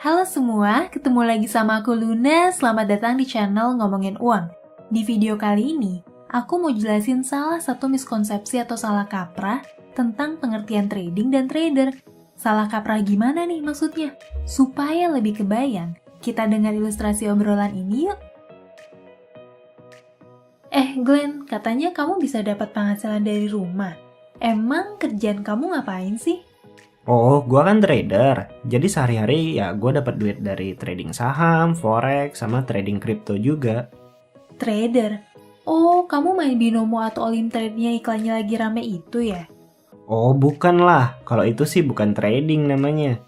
Halo semua, ketemu lagi sama aku Luna, selamat datang di channel Ngomongin Uang. Di video kali ini, aku mau jelasin salah satu miskonsepsi atau salah kaprah tentang pengertian trading dan trader. Salah kaprah gimana nih maksudnya? Supaya lebih kebayang, kita dengar ilustrasi obrolan ini yuk. Glenn, katanya kamu bisa dapat penghasilan dari rumah. Emang kerjaan kamu ngapain sih? Oh, gua kan trader. Jadi sehari-hari ya gua dapat duit dari trading saham, forex, sama trading kripto juga. Trader? Oh, kamu main binomo atau Olimtrade-nya iklannya lagi rame itu ya? Oh, bukan lah. Kalau itu sih bukan trading namanya.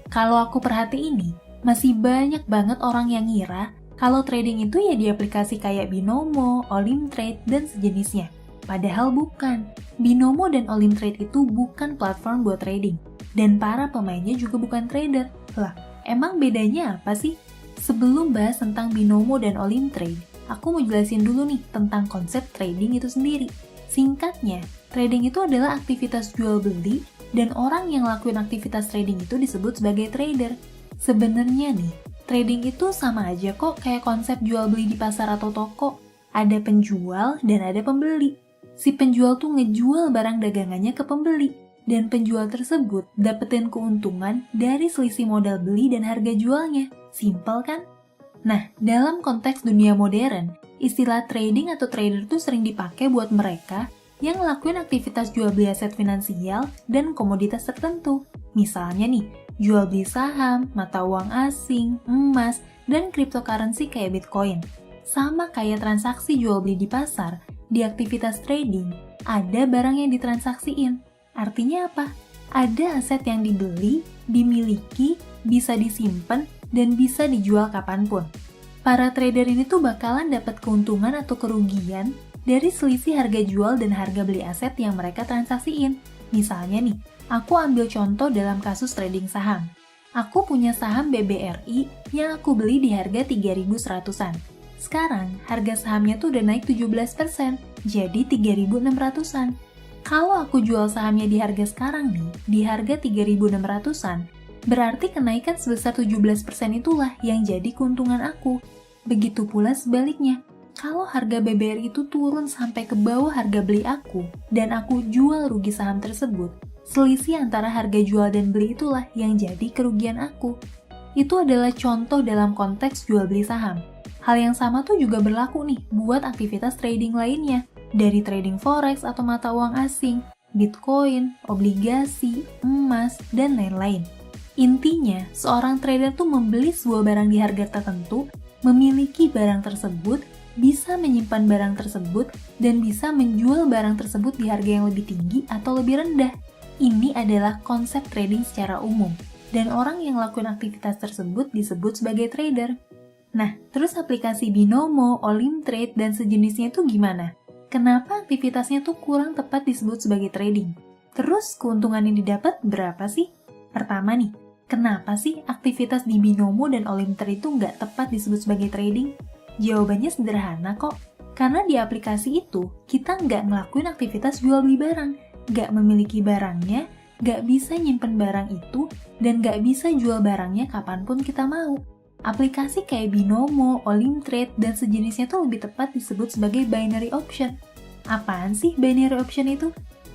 Kalau aku perhatiin nih, masih banyak banget orang yang ngira kalau trading itu ya di aplikasi kayak Binomo, Olimtrade, dan sejenisnya. Padahal bukan. Binomo dan Olimtrade itu bukan platform buat trading. Dan para pemainnya juga bukan trader. Lah, emang bedanya apa sih? Sebelum bahas tentang Binomo dan Olimtrade, aku mau jelasin dulu nih tentang konsep trading itu sendiri. Singkatnya, trading itu adalah aktivitas jual beli dan orang yang lakuin aktivitas trading itu disebut sebagai trader. Sebenarnya nih, trading itu sama aja kok kayak konsep jual beli di pasar atau toko. Ada penjual dan ada pembeli. Si penjual tuh ngejual barang dagangannya ke pembeli, dan penjual tersebut dapetin keuntungan dari selisih modal beli dan harga jualnya. Simpel kan? Nah, dalam konteks dunia modern, istilah trading atau trader tuh sering dipakai buat mereka yang ngelakuin aktivitas jual beli aset finansial dan komoditas tertentu. Misalnya nih, jual beli saham, mata uang asing, emas, dan cryptocurrency kayak Bitcoin. Sama kayak transaksi jual beli di pasar, di aktivitas trading, ada barang yang ditransaksiin. Artinya apa? Ada aset yang dibeli, dimiliki, bisa disimpan, dan bisa dijual kapanpun. Para trader ini tuh bakalan dapat keuntungan atau kerugian dari selisih harga jual dan harga beli aset yang mereka transaksiin. Misalnya nih, aku ambil contoh dalam kasus trading saham. Aku punya saham BBRI yang aku beli di harga 3.100-an. Sekarang, harga sahamnya tuh udah naik 17%, jadi 3.600-an. Kalau aku jual sahamnya di harga sekarang nih, di harga 3.600-an, berarti kenaikan sebesar 17% itulah yang jadi keuntungan aku. Begitu pula sebaliknya, kalau harga BBRI itu turun sampai ke bawah harga beli aku, dan aku jual rugi saham tersebut, selisih antara harga jual dan beli itulah yang jadi kerugian aku. Itu adalah contoh dalam konteks jual beli saham. Hal yang sama tuh juga berlaku nih buat aktivitas trading lainnya, dari trading forex atau mata uang asing, Bitcoin, obligasi, emas, dan lain-lain. Intinya, seorang trader tuh membeli sebuah barang di harga tertentu, memiliki barang tersebut, bisa menyimpan barang tersebut, dan bisa menjual barang tersebut di harga yang lebih tinggi atau lebih rendah. Ini adalah konsep trading secara umum, dan orang yang lakukan aktivitas tersebut disebut sebagai trader. Nah, terus aplikasi Binomo, Olimtrade, dan sejenisnya itu gimana? Kenapa aktivitasnya tuh kurang tepat disebut sebagai trading? Terus keuntungan yang didapat berapa sih? Pertama nih, kenapa sih aktivitas di Binomo dan Olimtrade itu nggak tepat disebut sebagai trading? Jawabannya sederhana kok. Karena di aplikasi itu, kita nggak ngelakuin aktivitas jual beli barang, nggak memiliki barangnya, nggak bisa nyimpen barang itu, dan nggak bisa jual barangnya kapanpun kita mau. Aplikasi kayak Binomo, Olimtrade, dan sejenisnya tuh lebih tepat disebut sebagai binary option. Apaan sih binary option itu?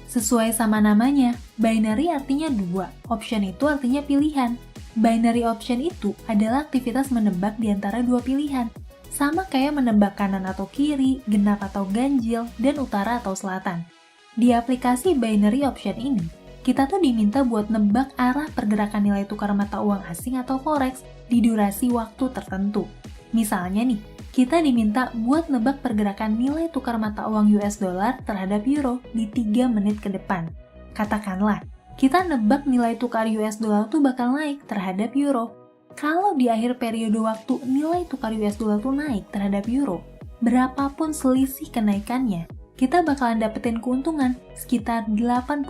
Sesuai sama namanya, binary artinya dua, option itu artinya pilihan. Binary option itu adalah aktivitas menebak di antara dua pilihan. Sama kayak menebak kanan atau kiri, genap atau ganjil, dan utara atau selatan. Di aplikasi binary option ini, kita tuh diminta buat nebak arah pergerakan nilai tukar mata uang asing atau forex di durasi waktu tertentu. Misalnya nih, kita diminta buat nebak pergerakan nilai tukar mata uang US dollar terhadap euro di 3 menit ke depan. Katakanlah, kita nebak nilai tukar US dollar tuh bakal naik terhadap euro. Kalau di akhir periode waktu nilai tukar US dollar tuh naik terhadap euro, berapapun selisih kenaikannya, kita bakalan dapetin keuntungan sekitar 80%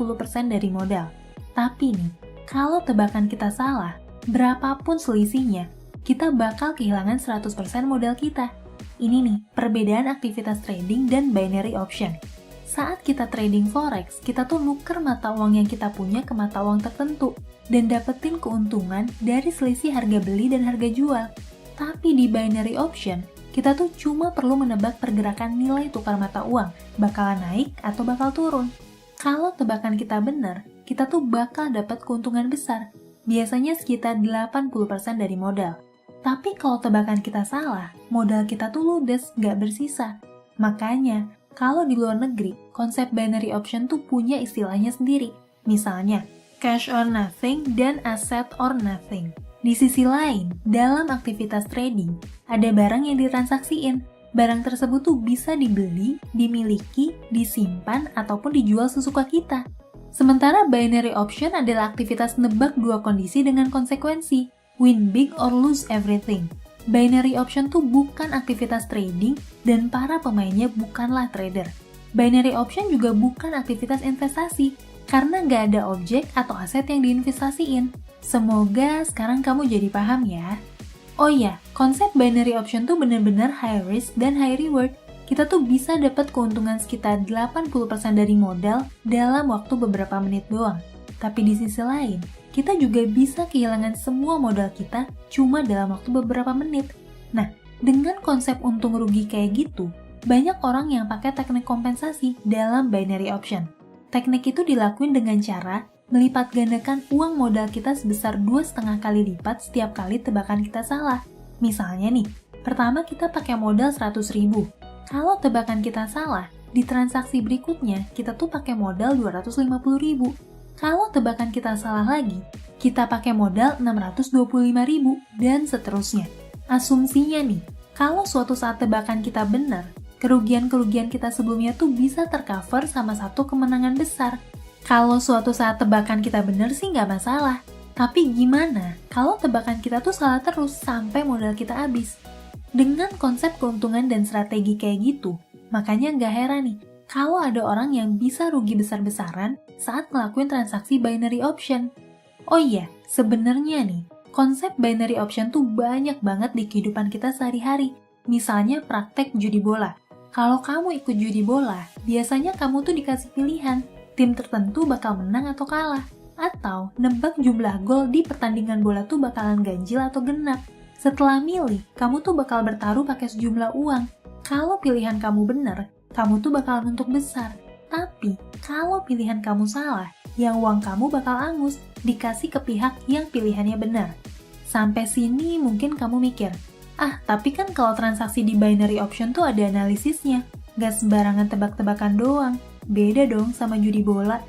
dari modal. Tapi nih, kalau tebakan kita salah, berapapun selisihnya, kita bakal kehilangan 100% modal kita. Ini nih, perbedaan aktivitas trading dan binary option. saat kita trading forex, kita tuh nuker mata uang yang kita punya ke mata uang tertentu dan dapetin keuntungan dari selisih harga beli dan harga jual. Tapi di binary option, kita tuh cuma perlu menebak pergerakan nilai tukar mata uang, bakalan naik atau bakal turun. Kalau tebakan kita benar, kita tuh bakal dapat keuntungan besar, biasanya sekitar 80% dari modal. Tapi kalau tebakan kita salah, modal kita tuh ludes, nggak bersisa. Makanya, kalau di luar negeri, konsep binary option tuh punya istilahnya sendiri. Misalnya, cash or nothing dan asset or nothing. Di sisi lain, dalam aktivitas trading, ada barang yang ditransaksiin. Barang tersebut tuh bisa dibeli, dimiliki, disimpan, ataupun dijual sesuka kita. Sementara binary option adalah aktivitas nebak dua kondisi dengan konsekuensi, win big or lose everything. Binary option tuh bukan aktivitas trading dan para pemainnya bukanlah trader. Binary option juga bukan aktivitas investasi karena nggak ada objek atau aset yang diinvestasiin. Semoga sekarang kamu jadi paham ya. Oh iya, konsep binary option tuh benar-benar high risk dan high reward. Kita tuh bisa dapat keuntungan sekitar 80% dari modal dalam waktu beberapa menit doang. Tapi di sisi lain, kita juga bisa kehilangan semua modal kita cuma dalam waktu beberapa menit. Nah, dengan konsep untung rugi kayak gitu, banyak orang yang pakai teknik kompensasi dalam binary option. Teknik itu dilakuin dengan cara melipat gandakan uang modal kita sebesar 2,5 kali lipat setiap kali tebakan kita salah. Misalnya nih, pertama kita pakai modal 100.000. Kalau tebakan kita salah, di transaksi berikutnya kita tuh pakai modal 250.000. Kalau tebakan kita salah lagi, kita pakai modal 625.000 dan seterusnya. Asumsinya nih, kalau suatu saat tebakan kita benar, kerugian-kerugian kita sebelumnya tuh bisa tercover sama satu kemenangan besar. Kalau suatu saat tebakan kita benar sih nggak masalah. Tapi gimana kalau tebakan kita tuh salah terus sampai modal kita habis? Dengan konsep keuntungan dan strategi kayak gitu, makanya nggak heran nih kalau ada orang yang bisa rugi besar-besaran saat ngelakuin transaksi binary option. Oh iya, sebenarnya nih, konsep binary option tuh banyak banget di kehidupan kita sehari-hari. Misalnya praktek judi bola. Kalau kamu ikut judi bola, biasanya kamu tuh dikasih pilihan, tim tertentu bakal menang atau kalah. Atau nebak jumlah gol di pertandingan bola tuh bakalan ganjil atau genap. Setelah milih, kamu tuh bakal bertaruh pakai sejumlah uang. Kalau pilihan kamu bener, kamu tuh bakalan untung besar. Tapi, kalau pilihan kamu salah, yang uang kamu bakal angus, dikasih ke pihak yang pilihannya benar. Sampai sini mungkin kamu mikir, tapi kan kalau transaksi di binary option tuh ada analisisnya. Gak sembarangan tebak-tebakan doang. Beda dong sama judi bola.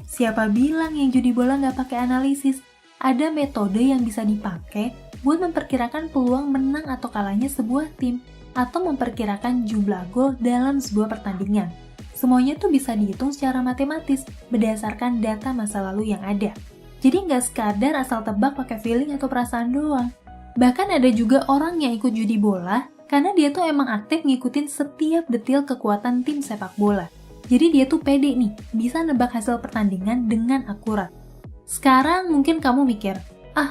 Siapa bilang yang judi bola nggak pakai analisis? Ada metode yang bisa dipakai buat memperkirakan peluang menang atau kalahnya sebuah tim, atau memperkirakan jumlah gol dalam sebuah pertandingan. Semuanya tuh bisa dihitung secara matematis berdasarkan data masa lalu yang ada. Jadi nggak sekadar asal tebak pakai feeling atau perasaan doang. Bahkan ada juga orang yang ikut judi bola karena dia tuh emang aktif ngikutin setiap detil kekuatan tim sepak bola. Jadi dia tuh pede nih, bisa nebak hasil pertandingan dengan akurat. Sekarang mungkin kamu mikir,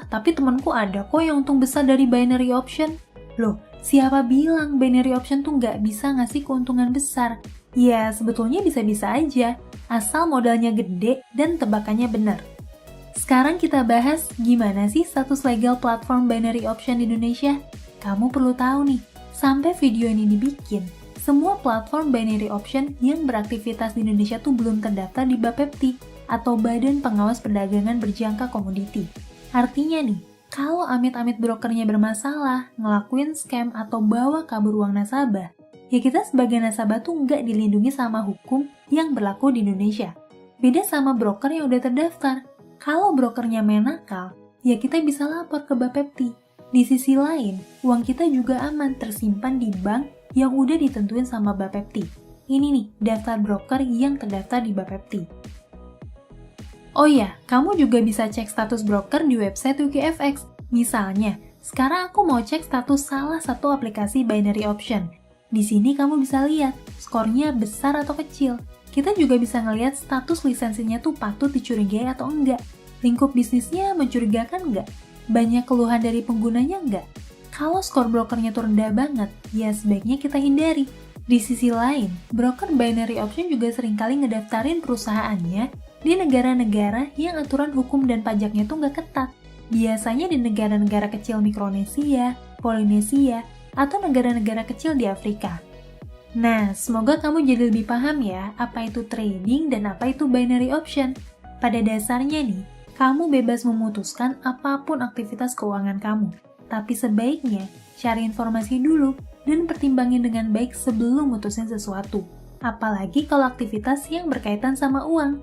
tapi temanku ada kok yang untung besar dari binary option. Loh, siapa bilang binary option tuh nggak bisa ngasih keuntungan besar? Ya, sebetulnya bisa-bisa aja, asal modalnya gede dan tebakannya benar. Sekarang kita bahas gimana sih status legal platform binary option di Indonesia? Kamu perlu tahu nih, sampai video ini dibikin, semua platform binary option yang beraktivitas di Indonesia tuh belum terdaftar di Bapepti atau Badan Pengawas Perdagangan Berjangka Komoditi. Artinya nih, kalau amit-amit brokernya bermasalah, ngelakuin scam atau bawa kabur uang nasabah, ya kita sebagai nasabah tuh nggak dilindungi sama hukum yang berlaku di Indonesia. Beda sama broker yang udah terdaftar. Kalau brokernya main nakal, ya kita bisa lapor ke Bapepti. Di sisi lain, uang kita juga aman tersimpan di bank yang udah ditentuin sama Bapepti. Ini nih, daftar broker yang terdaftar di Bapepti. Oh ya, kamu juga bisa cek status broker di website UKFX. Misalnya, sekarang aku mau cek status salah satu aplikasi binary option. Di sini kamu bisa lihat skornya besar atau kecil. Kita juga bisa ngelihat status lisensinya tuh patut dicurigai atau enggak. Lingkup bisnisnya mencurigakan enggak? Banyak keluhan dari penggunanya enggak? Kalau skor brokernya tuh rendah banget, ya sebaiknya kita hindari. Di sisi lain, broker binary option juga seringkali ngedaftarin perusahaannya di negara-negara yang aturan hukum dan pajaknya tuh nggak ketat. Biasanya di negara-negara kecil Mikronesia, Polinesia, atau negara-negara kecil di Afrika. Nah, semoga kamu jadi lebih paham ya apa itu trading dan apa itu binary option. Pada dasarnya nih, kamu bebas memutuskan apapun aktivitas keuangan kamu. Tapi sebaiknya cari informasi dulu dan pertimbangin dengan baik sebelum mutusin sesuatu. Apalagi kalau aktivitas yang berkaitan sama uang.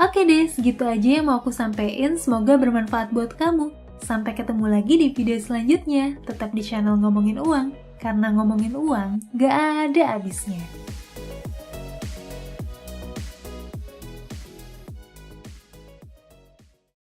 Oke deh, segitu aja yang mau aku sampein. Semoga bermanfaat buat kamu. Sampai ketemu lagi di video selanjutnya. Tetap di channel Ngomongin Uang, karena ngomongin uang gak ada habisnya.